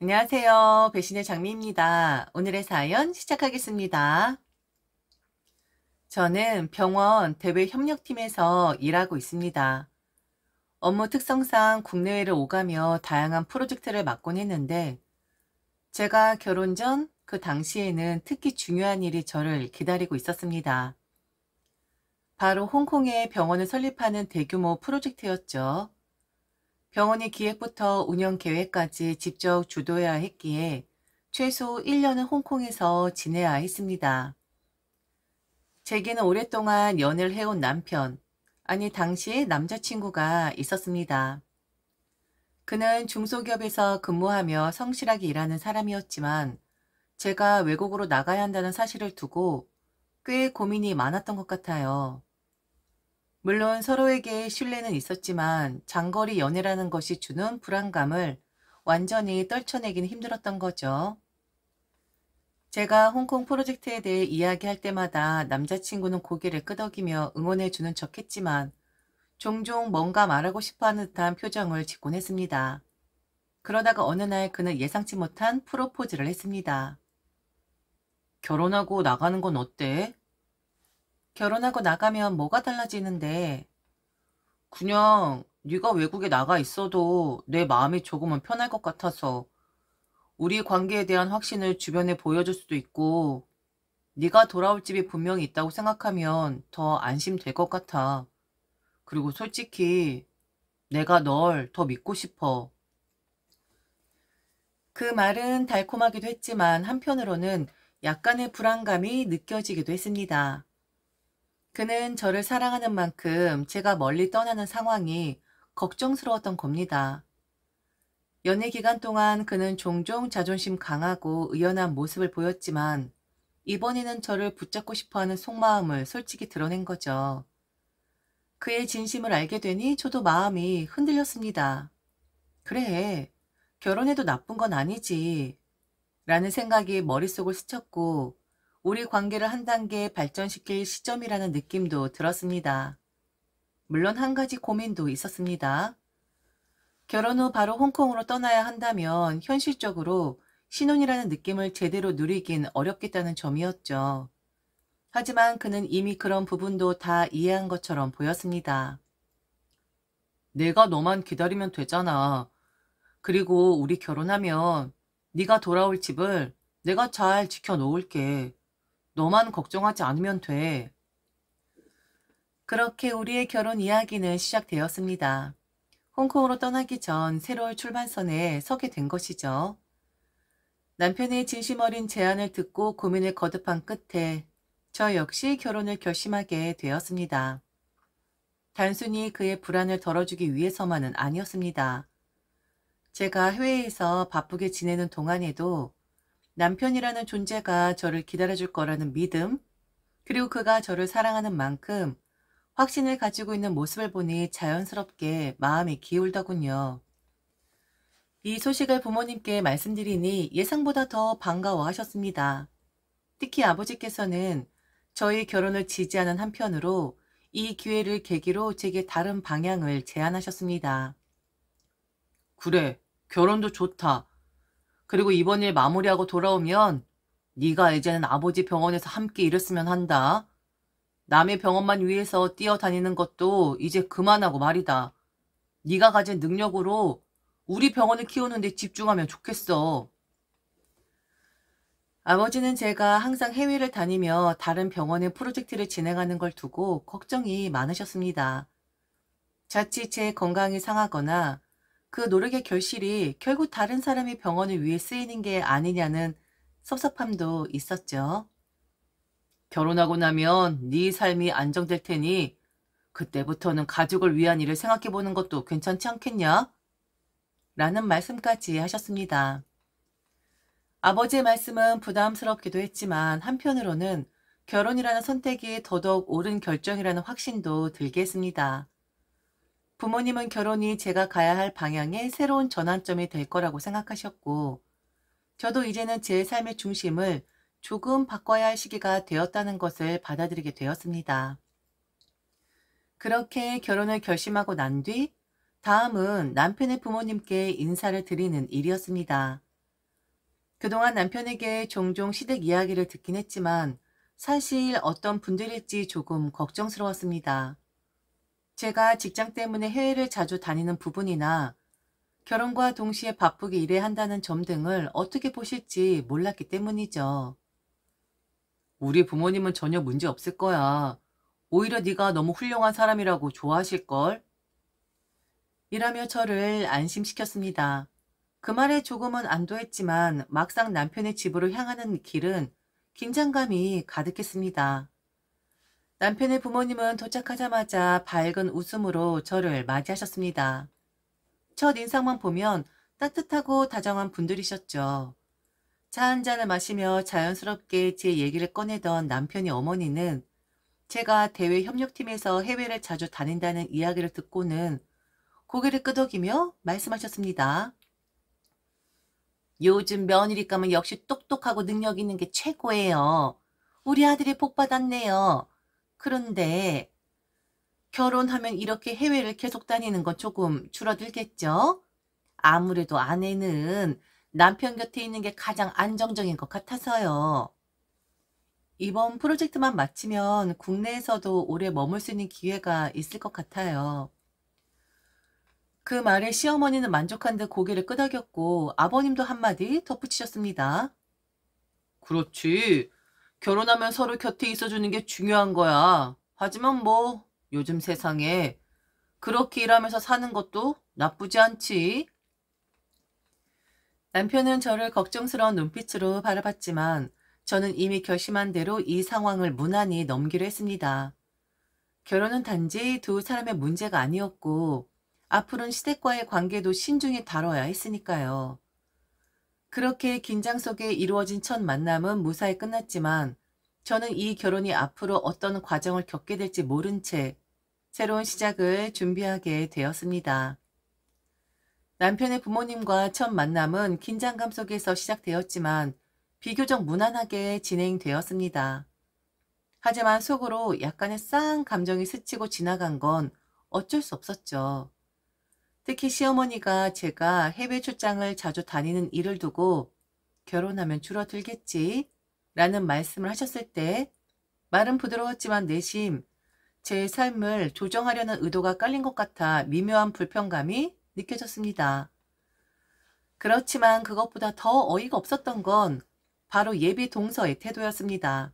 안녕하세요. 배신의 장미입니다. 오늘의 사연 시작하겠습니다. 저는 병원 대외협력팀에서 일하고 있습니다. 업무 특성상 국내외를 오가며 다양한 프로젝트를 맡곤 했는데, 제가 결혼 전 그 당시에는 특히 중요한 일이 저를 기다리고 있었습니다. 바로 홍콩에 병원을 설립하는 대규모 프로젝트였죠. 병원의 기획부터 운영 계획까지 직접 주도해야 했기에 최소 1년은 홍콩에서 지내야 했습니다. 제게는 오랫동안 연애를 해온 남편, 아니 당시의 남자친구가 있었습니다. 그는 중소기업에서 근무하며 성실하게 일하는 사람이었지만 제가 외국으로 나가야 한다는 사실을 두고 꽤 고민이 많았던 것 같아요. 물론 서로에게 신뢰는 있었지만 장거리 연애라는 것이 주는 불안감을 완전히 떨쳐내긴 힘들었던 거죠. 제가 홍콩 프로젝트에 대해 이야기할 때마다 남자친구는 고개를 끄덕이며 응원해주는 척했지만 종종 뭔가 말하고 싶어하는 듯한 표정을 짓곤 했습니다. 그러다가 어느 날 그는 예상치 못한 프로포즈를 했습니다. 결혼하고 나가는 건 어때? 결혼하고 나가면 뭐가 달라지는데? 그냥 네가 외국에 나가 있어도 내 마음이 조금은 편할 것 같아서 우리 관계에 대한 확신을 주변에 보여줄 수도 있고 네가 돌아올 집이 분명히 있다고 생각하면 더 안심될 것 같아. 그리고 솔직히 내가 널 더 믿고 싶어. 그 말은 달콤하기도 했지만 한편으로는 약간의 불안감이 느껴지기도 했습니다. 그는 저를 사랑하는 만큼 제가 멀리 떠나는 상황이 걱정스러웠던 겁니다. 연애 기간 동안 그는 종종 자존심 강하고 의연한 모습을 보였지만 이번에는 저를 붙잡고 싶어하는 속마음을 솔직히 드러낸 거죠. 그의 진심을 알게 되니 저도 마음이 흔들렸습니다. 그래, 결혼해도 나쁜 건 아니지. 라는 생각이 머릿속을 스쳤고 우리 관계를 한 단계 발전시킬 시점이라는 느낌도 들었습니다. 물론 한 가지 고민도 있었습니다. 결혼 후 바로 홍콩으로 떠나야 한다면 현실적으로 신혼이라는 느낌을 제대로 누리긴 어렵겠다는 점이었죠. 하지만 그는 이미 그런 부분도 다 이해한 것처럼 보였습니다. 내가 너만 기다리면 되잖아. 그리고 우리 결혼하면 네가 돌아올 집을 내가 잘 지켜놓을게. 너만 걱정하지 않으면 돼. 그렇게 우리의 결혼 이야기는 시작되었습니다. 홍콩으로 떠나기 전 새로운 출발선에 서게 된 것이죠. 남편의 진심 어린 제안을 듣고 고민을 거듭한 끝에 저 역시 결혼을 결심하게 되었습니다. 단순히 그의 불안을 덜어주기 위해서만은 아니었습니다. 제가 해외에서 바쁘게 지내는 동안에도 남편이라는 존재가 저를 기다려줄 거라는 믿음, 그리고 그가 저를 사랑하는 만큼 확신을 가지고 있는 모습을 보니 자연스럽게 마음이 기울더군요. 이 소식을 부모님께 말씀드리니 예상보다 더 반가워하셨습니다. 특히 아버지께서는 저희 결혼을 지지하는 한편으로 이 기회를 계기로 제게 다른 방향을 제안하셨습니다. 그래, 결혼도 좋다. 그리고 이번 일 마무리하고 돌아오면 네가 이제는 아버지 병원에서 함께 일했으면 한다. 남의 병원만 위해서 뛰어다니는 것도 이제 그만하고 말이다. 네가 가진 능력으로 우리 병원을 키우는 데 집중하면 좋겠어. 아버지는 제가 항상 해외를 다니며 다른 병원의 프로젝트를 진행하는 걸 두고 걱정이 많으셨습니다. 자칫 제 건강이 상하거나 그 노력의 결실이 결국 다른 사람의 병원을 위해 쓰이는 게 아니냐는 섭섭함도 있었죠. 결혼하고 나면 네 삶이 안정될 테니 그때부터는 가족을 위한 일을 생각해 보는 것도 괜찮지 않겠냐? 라는 말씀까지 하셨습니다. 아버지의 말씀은 부담스럽기도 했지만 한편으로는 결혼이라는 선택이 더더욱 옳은 결정이라는 확신도 들게 했습니다. 부모님은 결혼이 제가 가야 할 방향의 새로운 전환점이 될 거라고 생각하셨고, 저도 이제는 제 삶의 중심을 조금 바꿔야 할 시기가 되었다는 것을 받아들이게 되었습니다. 그렇게 결혼을 결심하고 난 뒤, 다음은 남편의 부모님께 인사를 드리는 일이었습니다. 그동안 남편에게 종종 시댁 이야기를 듣긴 했지만 사실 어떤 분들일지 조금 걱정스러웠습니다. 제가 직장 때문에 해외를 자주 다니는 부분이나 결혼과 동시에 바쁘게 일해야 한다는 점 등을 어떻게 보실지 몰랐기 때문이죠. 우리 부모님은 전혀 문제 없을 거야. 오히려 네가 너무 훌륭한 사람이라고 좋아하실걸? 이라며 저를 안심시켰습니다. 그 말에 조금은 안도했지만 막상 남편의 집으로 향하는 길은 긴장감이 가득했습니다. 남편의 부모님은 도착하자마자 밝은 웃음으로 저를 맞이하셨습니다. 첫 인상만 보면 따뜻하고 다정한 분들이셨죠. 차 한 잔을 마시며 자연스럽게 제 얘기를 꺼내던 남편의 어머니는 제가 대외 협력팀에서 해외를 자주 다닌다는 이야기를 듣고는 고개를 끄덕이며 말씀하셨습니다. 요즘 며느리감은 역시 똑똑하고 능력 있는 게 최고예요. 우리 아들이 복 받았네요. 그런데 결혼하면 이렇게 해외를 계속 다니는 건 조금 줄어들겠죠? 아무래도 아내는 남편 곁에 있는 게 가장 안정적인 것 같아서요. 이번 프로젝트만 마치면 국내에서도 오래 머물 수 있는 기회가 있을 것 같아요. 그 말에 시어머니는 만족한 듯 고개를 끄덕였고 아버님도 한마디 덧붙이셨습니다. 그렇지. 결혼하면 서로 곁에 있어주는 게 중요한 거야. 하지만 뭐 요즘 세상에 그렇게 일하면서 사는 것도 나쁘지 않지. 남편은 저를 걱정스러운 눈빛으로 바라봤지만 저는 이미 결심한 대로 이 상황을 무난히 넘기로 했습니다. 결혼은 단지 두 사람의 문제가 아니었고 앞으로는 시댁과의 관계도 신중히 다뤄야 했으니까요. 그렇게 긴장 속에 이루어진 첫 만남은 무사히 끝났지만 저는 이 결혼이 앞으로 어떤 과정을 겪게 될지 모른 채 새로운 시작을 준비하게 되었습니다. 남편의 부모님과 첫 만남은 긴장감 속에서 시작되었지만 비교적 무난하게 진행되었습니다. 하지만 속으로 약간의 싸한 감정이 스치고 지나간 건 어쩔 수 없었죠. 특히 시어머니가 제가 해외 출장을 자주 다니는 일을 두고 결혼하면 줄어들겠지 라는 말씀을 하셨을 때 말은 부드러웠지만 내심 제 삶을 조정하려는 의도가 깔린 것 같아 미묘한 불편감이 느껴졌습니다. 그렇지만 그것보다 더 어이가 없었던 건 바로 예비 동서의 태도였습니다.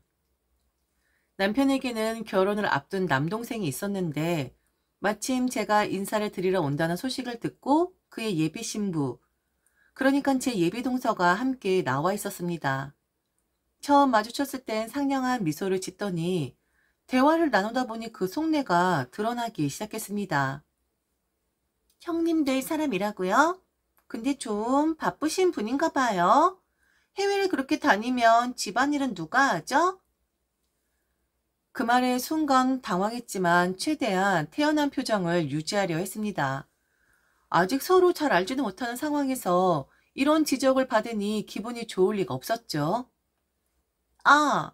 남편에게는 결혼을 앞둔 남동생이 있었는데 마침 제가 인사를 드리러 온다는 소식을 듣고 그의 예비 신부, 그러니까 제 예비 동서가 함께 나와 있었습니다. 처음 마주쳤을 땐 상냥한 미소를 짓더니 대화를 나누다 보니 그 속내가 드러나기 시작했습니다. 형님 될 사람이라고요? 근데 좀 바쁘신 분인가 봐요. 해외를 그렇게 다니면 집안일은 누가 하죠? 그 말에 순간 당황했지만 최대한 태연한 표정을 유지하려 했습니다. 아직 서로 잘 알지도 못하는 상황에서 이런 지적을 받으니 기분이 좋을 리가 없었죠. 아,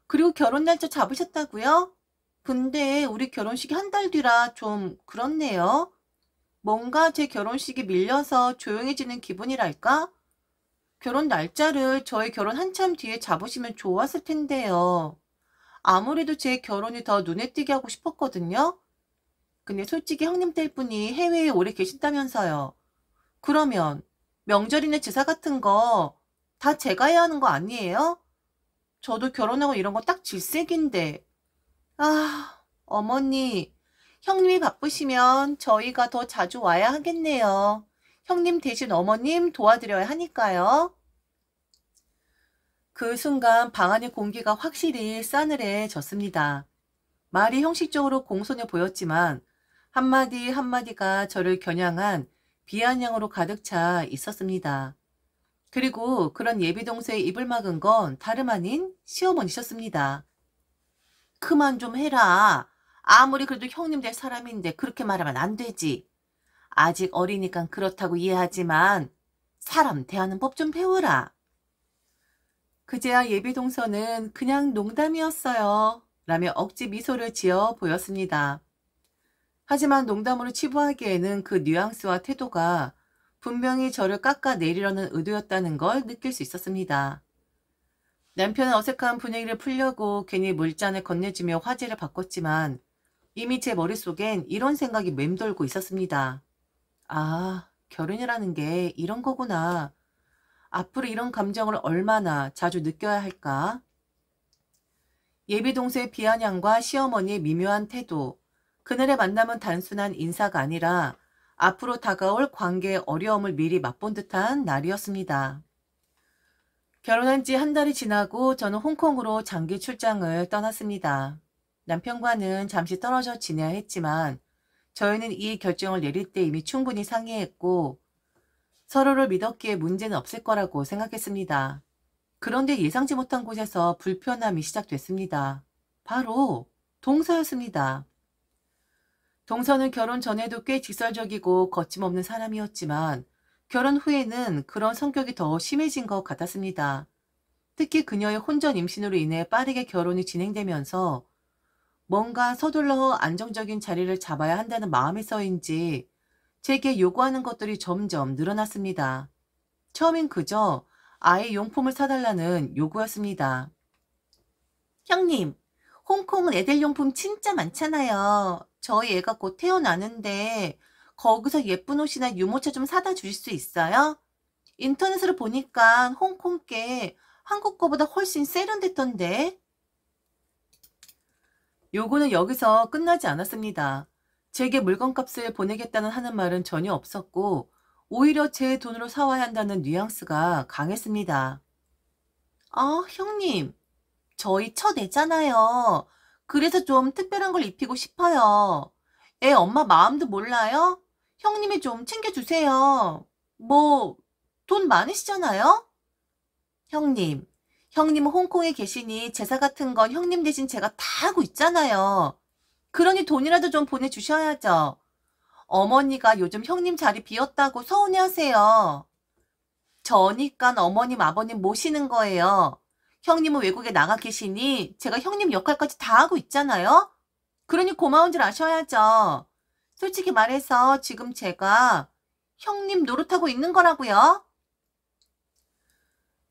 그리고 결혼 날짜 잡으셨다고요? 근데 우리 결혼식이 한 달 뒤라 좀 그렇네요. 뭔가 제 결혼식이 밀려서 조용해지는 기분이랄까? 결혼 날짜를 저희 결혼 한참 뒤에 잡으시면 좋았을 텐데요. 아무래도 제 결혼이 더 눈에 띄게 하고 싶었거든요. 근데 솔직히 형님 될 분이 해외에 오래 계신다면서요. 그러면 명절이나 제사 같은 거 다 제가 해야 하는 거 아니에요? 저도 결혼하고 이런 거 딱 질색인데. 아, 어머니, 형님이 바쁘시면 저희가 더 자주 와야 하겠네요. 형님 대신 어머님 도와드려야 하니까요. 그 순간 방 안의 공기가 확실히 싸늘해졌습니다. 말이 형식적으로 공손해 보였지만 한마디 한마디가 저를 겨냥한 비아냥으로 가득 차 있었습니다. 그리고 그런 예비동서의 입을 막은 건 다름 아닌 시어머니셨습니다. 그만 좀 해라. 아무리 그래도 형님 될 사람인데 그렇게 말하면 안 되지. 아직 어리니까 그렇다고 이해하지만 사람 대하는 법 좀 배워라. 그제야 예비동서는 그냥 농담이었어요. 라며 억지 미소를 지어 보였습니다. 하지만 농담으로 치부하기에는 그 뉘앙스와 태도가 분명히 저를 깎아내리려는 의도였다는 걸 느낄 수 있었습니다. 남편은 어색한 분위기를 풀려고 괜히 물잔을 건네주며 화제를 바꿨지만 이미 제 머릿속엔 이런 생각이 맴돌고 있었습니다. 아, 결혼이라는 게 이런 거구나. 앞으로 이런 감정을 얼마나 자주 느껴야 할까? 예비 동서의 비아냥과 시어머니의 미묘한 태도, 그날의 만남은 단순한 인사가 아니라 앞으로 다가올 관계의 어려움을 미리 맛본 듯한 날이었습니다. 결혼한 지 한 달이 지나고 저는 홍콩으로 장기 출장을 떠났습니다. 남편과는 잠시 떨어져 지내야 했지만 저희는 이 결정을 내릴 때 이미 충분히 상의했고 서로를 믿었기에 문제는 없을 거라고 생각했습니다. 그런데 예상치 못한 곳에서 불편함이 시작됐습니다. 바로 동서였습니다. 동서는 결혼 전에도 꽤 직설적이고 거침없는 사람이었지만 결혼 후에는 그런 성격이 더 심해진 것 같았습니다. 특히 그녀의 혼전 임신으로 인해 빠르게 결혼이 진행되면서 뭔가 서둘러 안정적인 자리를 잡아야 한다는 마음에서인지 제게 요구하는 것들이 점점 늘어났습니다. 처음엔 그저 아이 용품을 사달라는 요구였습니다. 형님, 홍콩은 애들 용품 진짜 많잖아요. 저희 애가 곧 태어나는데 거기서 예쁜 옷이나 유모차 좀 사다 주실 수 있어요? 인터넷으로 보니까 홍콩 게 한국 거보다 훨씬 세련됐던데. 요구는 여기서 끝나지 않았습니다. 제게 물건값을 보내겠다는 하는 말은 전혀 없었고 오히려 제 돈으로 사와야 한다는 뉘앙스가 강했습니다. 아, 형님, 저희 첫 애잖아요. 그래서 좀 특별한 걸 입히고 싶어요. 애 엄마 마음도 몰라요? 형님이 좀 챙겨주세요. 뭐, 돈 많으시잖아요? 형님, 형님은 홍콩에 계시니 제사 같은 건 형님 대신 제가 다 하고 있잖아요. 그러니 돈이라도 좀 보내주셔야죠. 어머니가 요즘 형님 자리 비었다고 서운해하세요. 저니까 어머님, 아버님 모시는 거예요. 형님은 외국에 나가 계시니 제가 형님 역할까지 다 하고 있잖아요. 그러니 고마운 줄 아셔야죠. 솔직히 말해서 지금 제가 형님 노릇하고 있는 거라고요.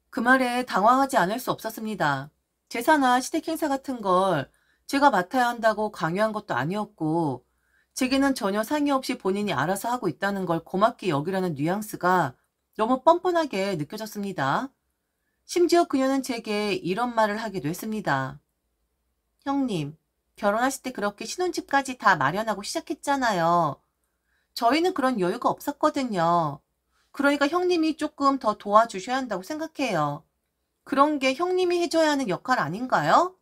그 말에 당황하지 않을 수 없었습니다. 제사나 시댁 행사 같은 걸 제가 맡아야 한다고 강요한 것도 아니었고 제게는 전혀 상의 없이 본인이 알아서 하고 있다는 걸 고맙게 여기라는 뉘앙스가 너무 뻔뻔하게 느껴졌습니다. 심지어 그녀는 제게 이런 말을 하기도 했습니다. 형님, 결혼하실 때 그렇게 신혼집까지 다 마련하고 시작했잖아요. 저희는 그런 여유가 없었거든요. 그러니까 형님이 조금 더 도와주셔야 한다고 생각해요. 그런 게 형님이 해줘야 하는 역할 아닌가요?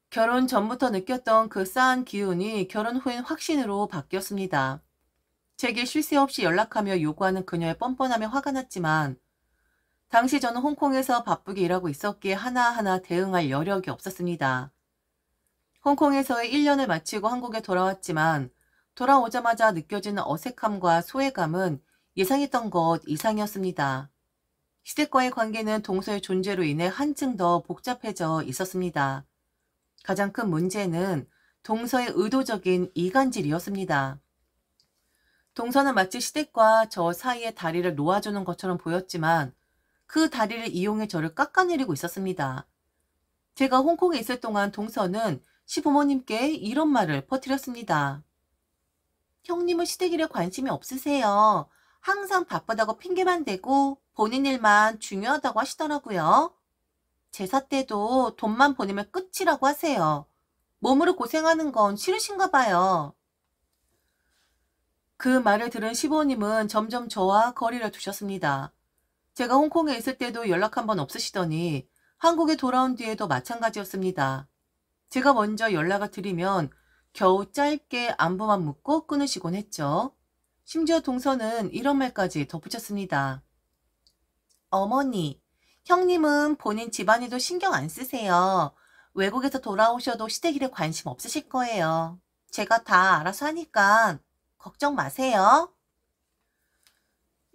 결혼 전부터 느꼈던 그 싸한 기운이 결혼 후엔 확신으로 바뀌었습니다. 제게 쉴 새 없이 연락하며 요구하는 그녀의 뻔뻔함에 화가 났지만 당시 저는 홍콩에서 바쁘게 일하고 있었기에 하나하나 대응할 여력이 없었습니다. 홍콩에서의 1년을 마치고 한국에 돌아왔지만 돌아오자마자 느껴지는 어색함과 소외감은 예상했던 것 이상이었습니다. 시댁과의 관계는 동서의 존재로 인해 한층 더 복잡해져 있었습니다. 가장 큰 문제는 동서의 의도적인 이간질이었습니다. 동서는 마치 시댁과 저 사이에 다리를 놓아주는 것처럼 보였지만 그 다리를 이용해 저를 깎아내리고 있었습니다. 제가 홍콩에 있을 동안 동서는 시부모님께 이런 말을 퍼뜨렸습니다. 형님은 시댁일에 관심이 없으세요. 항상 바쁘다고 핑계만 대고 본인 일만 중요하다고 하시더라고요. 제사 때도 돈만 보내면 끝이라고 하세요. 몸으로 고생하는 건 싫으신가 봐요. 그 말을 들은 시부모님은 점점 저와 거리를 두셨습니다. 제가 홍콩에 있을 때도 연락 한 번 없으시더니 한국에 돌아온 뒤에도 마찬가지였습니다. 제가 먼저 연락을 드리면 겨우 짧게 안부만 묻고 끊으시곤 했죠. 심지어 동서는 이런 말까지 덧붙였습니다. 어머니, 형님은 본인 집안일도 신경 안 쓰세요. 외국에서 돌아오셔도 시댁일에 관심 없으실 거예요. 제가 다 알아서 하니까 걱정 마세요.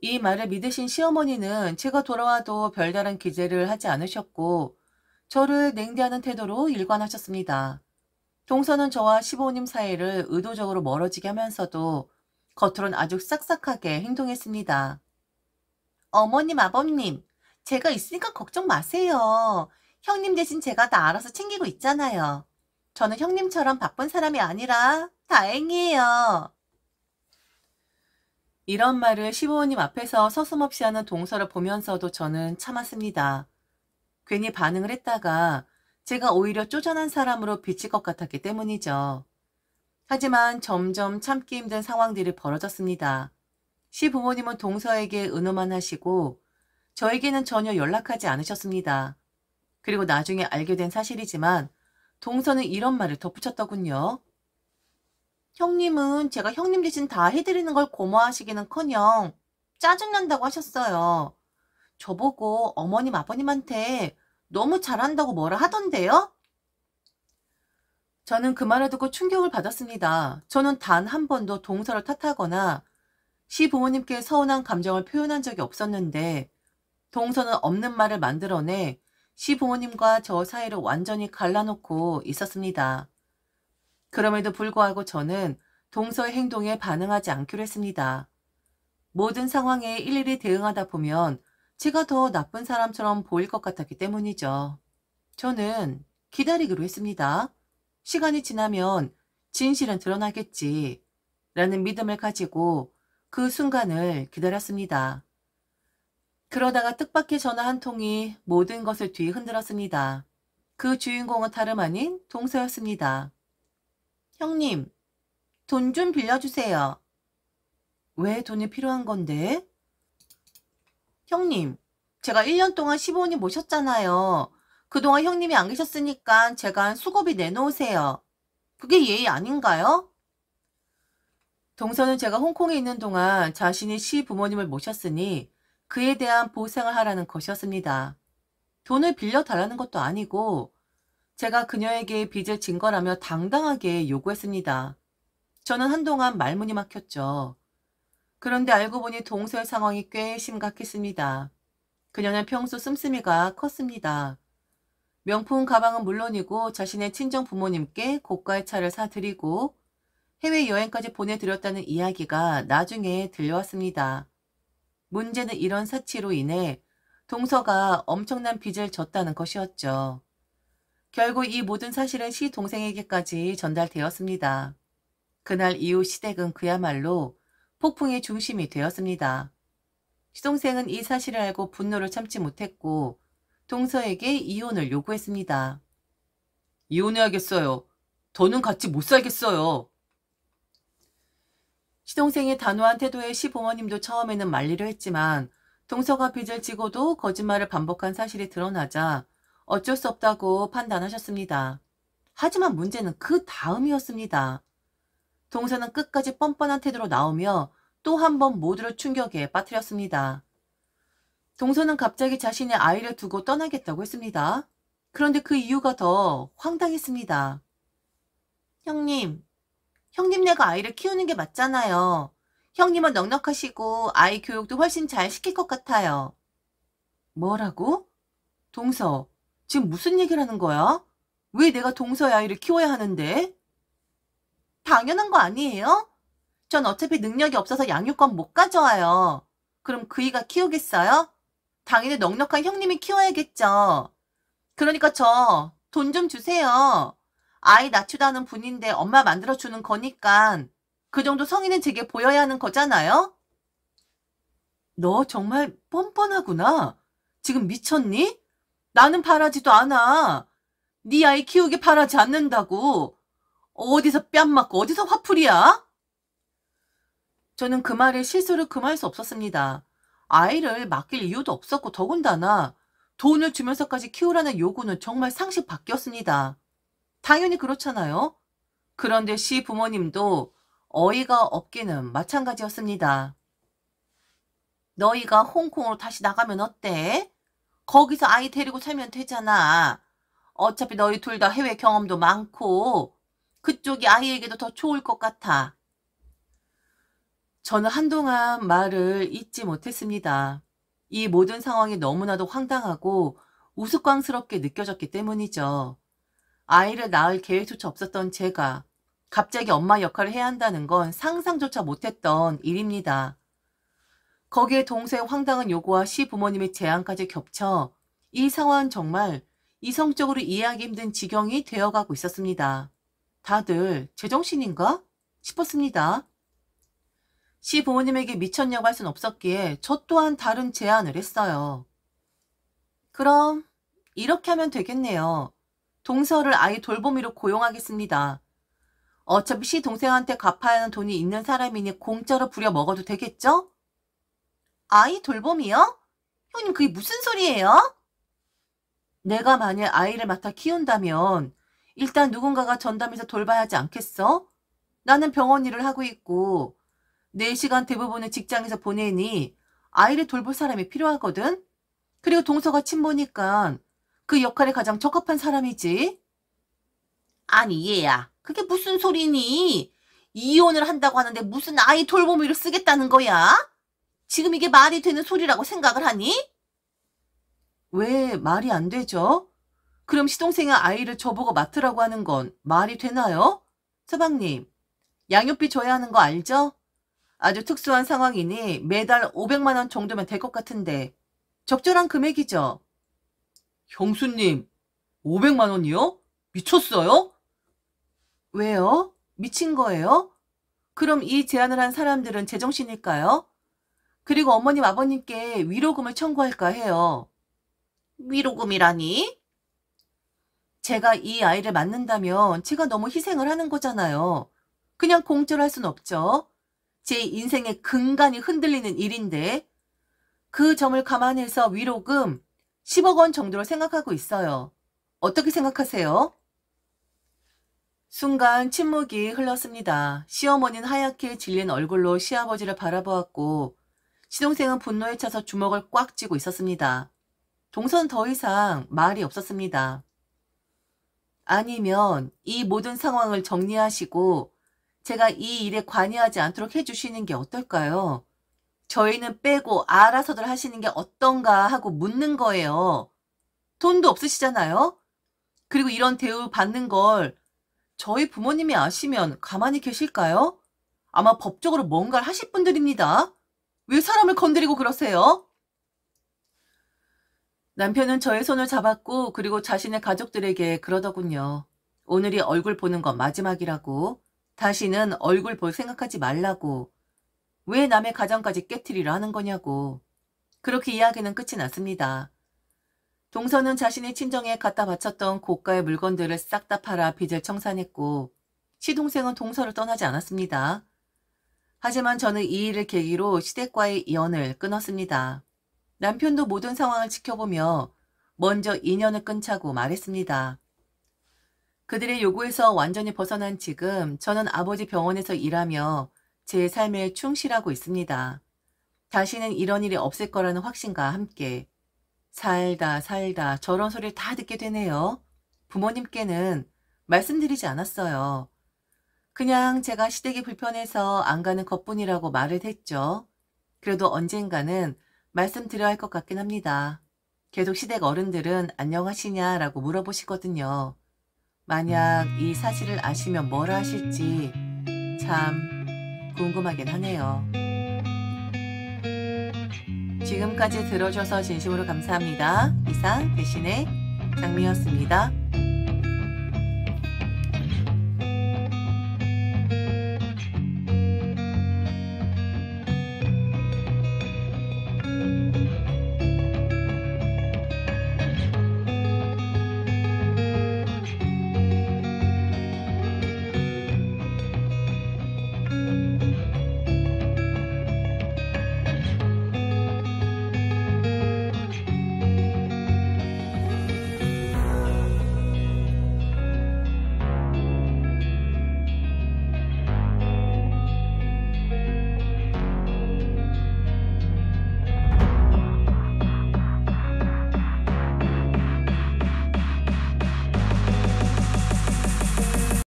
이 말을 믿으신 시어머니는 제가 돌아와도 별다른 기재를 하지 않으셨고 저를 냉대하는 태도로 일관하셨습니다. 동서는 저와 시부모님 사이를 의도적으로 멀어지게 하면서도 겉으론 아주 싹싹하게 행동했습니다. 어머님, 아버님, 제가 있으니까 걱정 마세요. 형님 대신 제가 다 알아서 챙기고 있잖아요. 저는 형님처럼 바쁜 사람이 아니라 다행이에요. 이런 말을 시부모님 앞에서 서슴없이 하는 동서를 보면서도 저는 참았습니다. 괜히 반응을 했다가 제가 오히려 쪼잔한 사람으로 비칠 것 같았기 때문이죠. 하지만 점점 참기 힘든 상황들이 벌어졌습니다. 시부모님은 동서에게 은호만 하시고 저에게는 전혀 연락하지 않으셨습니다. 그리고 나중에 알게 된 사실이지만 동서는 이런 말을 덧붙였더군요. 형님은 제가 형님 대신 다 해드리는 걸 고마워하시기는커녕 짜증난다고 하셨어요. 저보고 어머님 아버님한테 너무 잘한다고 뭐라 하던데요? 저는 그 말을 듣고 충격을 받았습니다. 저는 단 한 번도 동서를 탓하거나 시부모님께 서운한 감정을 표현한 적이 없었는데 동서는 없는 말을 만들어내 시부모님과 저 사이를 완전히 갈라놓고 있었습니다. 그럼에도 불구하고 저는 동서의 행동에 반응하지 않기로 했습니다. 모든 상황에 일일이 대응하다 보면 제가 더 나쁜 사람처럼 보일 것 같았기 때문이죠. 저는 기다리기로 했습니다. 시간이 지나면 진실은 드러나겠지 라는 믿음을 가지고 그 순간을 기다렸습니다. 그러다가 뜻밖의 전화 한 통이 모든 것을 뒤흔들었습니다. 그 주인공은 다름 아닌 동서였습니다. 형님, 돈 좀 빌려주세요. 왜 돈이 필요한 건데? 형님, 제가 1년 동안 시부모님 모셨잖아요. 그동안 형님이 안 계셨으니까 제가 수고비 내놓으세요. 그게 예의 아닌가요? 동서는 제가 홍콩에 있는 동안 자신이 시부모님을 모셨으니 그에 대한 보상을 하라는 것이었습니다. 돈을 빌려달라는 것도 아니고 제가 그녀에게 빚을 진 거라며 당당하게 요구했습니다. 저는 한동안 말문이 막혔죠. 그런데 알고 보니 동서의 상황이 꽤 심각했습니다. 그녀는 평소 씀씀이가 컸습니다. 명품 가방은 물론이고 자신의 친정 부모님께 고가의 차를 사드리고 해외여행까지 보내드렸다는 이야기가 나중에 들려왔습니다. 문제는 이런 사치로 인해 동서가 엄청난 빚을 졌다는 것이었죠. 결국 이 모든 사실은 시동생에게까지 전달되었습니다. 그날 이후 시댁은 그야말로 폭풍의 중심이 되었습니다. 시동생은 이 사실을 알고 분노를 참지 못했고 동서에게 이혼을 요구했습니다. 이혼해야겠어요. 더는 같이 못 살겠어요. 시동생의 단호한 태도에 시부모님도 처음에는 말리려 했지만 동서가 빚을 지고도 거짓말을 반복한 사실이 드러나자 어쩔 수 없다고 판단하셨습니다. 하지만 문제는 그 다음이었습니다. 동서는 끝까지 뻔뻔한 태도로 나오며 또 한 번 모두를 충격에 빠뜨렸습니다. 동서는 갑자기 자신의 아이를 두고 떠나겠다고 했습니다. 그런데 그 이유가 더 황당했습니다. 형님 내가 아이를 키우는 게 맞잖아요. 형님은 넉넉하시고 아이 교육도 훨씬 잘 시킬 것 같아요. 뭐라고? 동서, 지금 무슨 얘기를 하는 거야? 왜 내가 동서의 아이를 키워야 하는데? 당연한 거 아니에요? 전 어차피 능력이 없어서 양육권 못 가져와요. 그럼 그이가 키우겠어요? 당연히 넉넉한 형님이 키워야겠죠. 그러니까 저 돈 좀 주세요. 아이 낳지도 않은 분인데 엄마 만들어주는 거니까 그 정도 성의는 제게 보여야 하는 거잖아요? 너 정말 뻔뻔하구나. 지금 미쳤니? 나는 바라지도 않아. 네 아이 키우기 바라지 않는다고. 어디서 뺨 맞고 어디서 화풀이야? 저는 그 말에 실수를 금할 수 없었습니다. 아이를 맡길 이유도 없었고 더군다나 돈을 주면서까지 키우라는 요구는 정말 상식 밖이었습니다. 당연히 그렇잖아요. 그런데 시부모님도 어이가 없기는 마찬가지였습니다. 너희가 홍콩으로 다시 나가면 어때? 거기서 아이 데리고 살면 되잖아. 어차피 너희 둘 다 해외 경험도 많고 그쪽이 아이에게도 더 좋을 것 같아. 저는 한동안 말을 잇지 못했습니다. 이 모든 상황이 너무나도 황당하고 우스꽝스럽게 느껴졌기 때문이죠. 아이를 낳을 계획조차 없었던 제가 갑자기 엄마 역할을 해야 한다는 건 상상조차 못했던 일입니다. 거기에 동서의 황당한 요구와 시부모님의 제안까지 겹쳐 이 상황은 정말 이성적으로 이해하기 힘든 지경이 되어가고 있었습니다. 다들 제정신인가 싶었습니다. 시부모님에게 미쳤냐고 할 순 없었기에 저 또한 다른 제안을 했어요. 그럼 이렇게 하면 되겠네요. 동서를 아이 돌보미로 고용하겠습니다. 어차피 시 동생한테 갚아야 하는 돈이 있는 사람이니 공짜로 부려 먹어도 되겠죠? 아이 돌봄이요? 형님 그게 무슨 소리예요? 내가 만약 아이를 맡아 키운다면 일단 누군가가 전담해서 돌봐야 하지 않겠어? 나는 병원 일을 하고 있고 4시간 대부분은 직장에서 보내니 아이를 돌볼 사람이 필요하거든? 그리고 동서가 친모니까 그 역할에 가장 적합한 사람이지. 아니 얘야 그게 무슨 소리니? 이혼을 한다고 하는데 무슨 아이 돌보미로 쓰겠다는 거야? 지금 이게 말이 되는 소리라고 생각을 하니? 왜 말이 안 되죠? 그럼 시동생의 아이를 저보고 맡으라고 하는 건 말이 되나요? 서방님, 양육비 줘야 하는 거 알죠? 아주 특수한 상황이니 매달 500만 원 정도면 될 것 같은데 적절한 금액이죠? 형수님, 500만 원이요? 미쳤어요? 왜요? 미친 거예요? 그럼 이 제안을 한 사람들은 제정신일까요? 그리고 어머님, 아버님께 위로금을 청구할까 해요. 위로금이라니? 제가 이 아이를 맡는다면 제가 너무 희생을 하는 거잖아요. 그냥 공짜로 할 순 없죠. 제 인생의 근간이 흔들리는 일인데 그 점을 감안해서 위로금 10억 원 정도로 생각하고 있어요. 어떻게 생각하세요? 순간 침묵이 흘렀습니다. 시어머니는 하얗게 질린 얼굴로 시아버지를 바라보았고 시동생은 분노에 차서 주먹을 꽉 쥐고 있었습니다. 동서는 더 이상 말이 없었습니다. 아니면 이 모든 상황을 정리하시고 제가 이 일에 관여하지 않도록 해주시는 게 어떨까요? 저희는 빼고 알아서들 하시는 게 어떤가 하고 묻는 거예요. 돈도 없으시잖아요? 그리고 이런 대우 받는 걸 저희 부모님이 아시면 가만히 계실까요? 아마 법적으로 뭔가를 하실 분들입니다. 왜 사람을 건드리고 그러세요? 남편은 저의 손을 잡았고 그리고 자신의 가족들에게 그러더군요. 오늘이 얼굴 보는 건 마지막이라고. 다시는 얼굴 볼 생각하지 말라고. 왜 남의 가정까지 깨트리려 하는 거냐고. 그렇게 이야기는 끝이 났습니다. 동서는 자신의 친정에 갖다 바쳤던 고가의 물건들을 싹 다 팔아 빚을 청산했고 시동생은 동서를 떠나지 않았습니다. 하지만 저는 이 일을 계기로 시댁과의 연을 끊었습니다. 남편도 모든 상황을 지켜보며 먼저 인연을 끊자고 말했습니다. 그들의 요구에서 완전히 벗어난 지금 저는 아버지 병원에서 일하며 제 삶에 충실하고 있습니다. 다시는 이런 일이 없을 거라는 확신과 함께 살다 저런 소리를 다 듣게 되네요. 부모님께는 말씀드리지 않았어요. 그냥 제가 시댁이 불편해서 안 가는 것뿐이라고 말을 했죠. 그래도 언젠가는 말씀드려야 할 것 같긴 합니다. 계속 시댁 어른들은 안녕하시냐라고 물어보시거든요. 만약 이 사실을 아시면 뭐라 하실지 참 궁금하긴 하네요. 지금까지 들어주셔서 진심으로 감사합니다. 이상 대신의 장미였습니다.